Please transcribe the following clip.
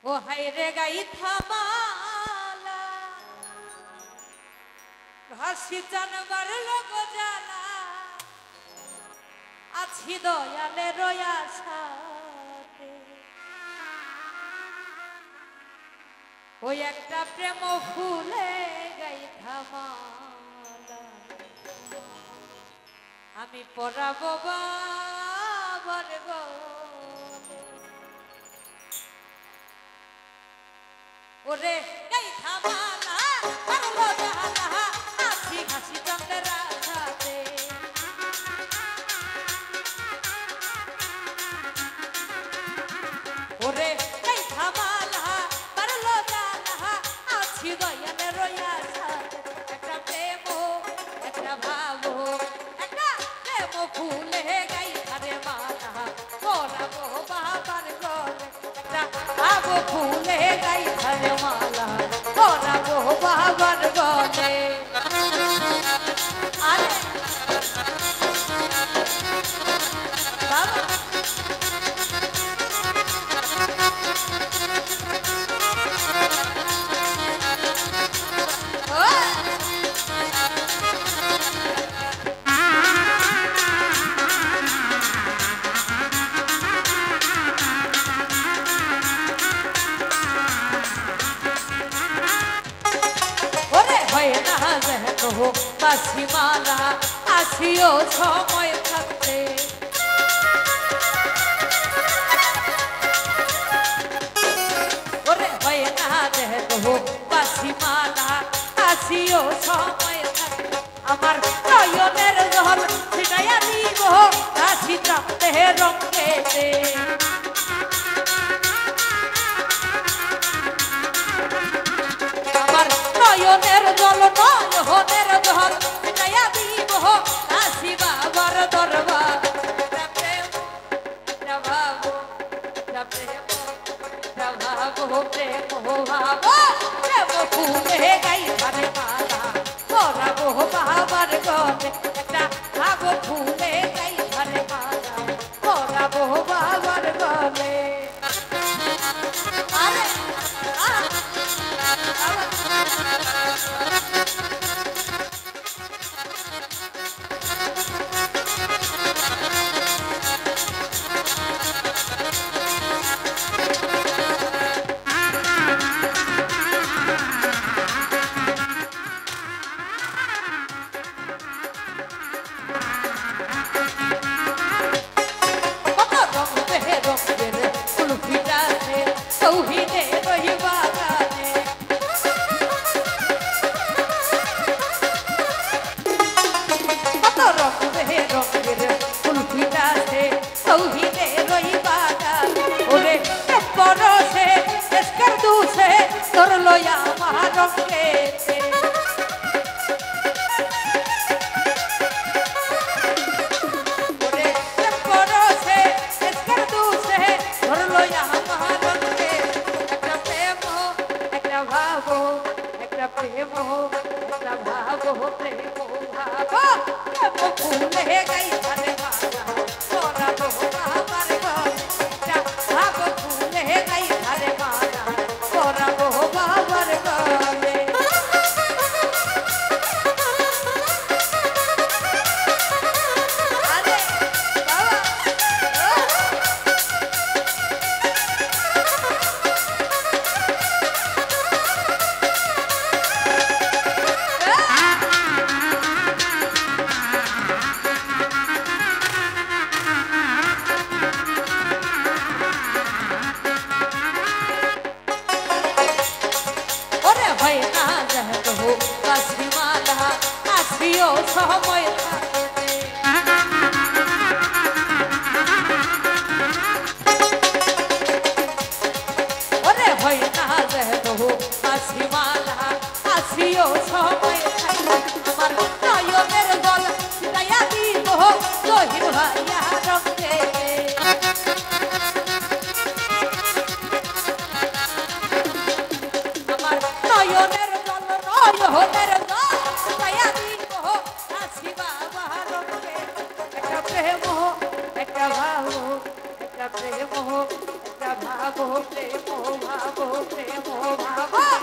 ও হাইরে গাই থামালা ভাসি জানবার লোক জ্বালা আছি দয়ালে রয়া সাথে ওই একটা প্রেম ফুলে গাই থামালা আমি পড়াবো বাবার গলে ওরে গাই থামালা পারলো জালা আছি ঘাসি চন্দ্রা সাথে ওরে গাই থামালা পারলো জালা আছি দয়ালে রয়া সাথে একটা প্রেম একটা ভাবো একটা প্রেম ফুলে গাই ধারে মালা পড়াবো বাবার গলে একটা ভাবো ফুলে গাই ধারে মালা পড়াবো বাবার গলে আরে বাবা বাসি মালা আসিও সময় থাকতে ওরে হয় না দেখো বাসি মালা আসিও সময় থাকতে আমার নয়নের জল ছিটাইয়া দিব রাশি চাপতে রঙেতে আমার নয়নের জল নয়নের জল ছিটাইয়া দিব রাশি বাবার দরবার প্রেম ভাবো প্রেম ভাবো প্রেম ভাবো প্রেম ফুলে গাই ধারে মালা পড়াবো বাবার গলে একটা ভাবো ফুলে গাই ধারে মালা পড়াবো বাবার গলে আরে loya maharongke ore porose eskarduse dhor loya maharongke ekta premo ekta bhavo ekta premo ekta bhavo premo bhavo premo phule gai dhare mala pora bo babar gole ekta bhavo phule gai dhare mala pora bo babar gole are ore hoy na jahto ho kasri mala asriyo samoy ore hoy na jahto ho kasri mala asriyo samoy amar noyoner gol daya dibo lohir bhaiya rongke নয়নের জল নয়নের জল দয়া দিব আসি বাবা রঙে একটা প্রেম একটা ভাব একটা প্রেম একটা ভাব ভাবো প্রেম ভাবো প্রেম ভাবো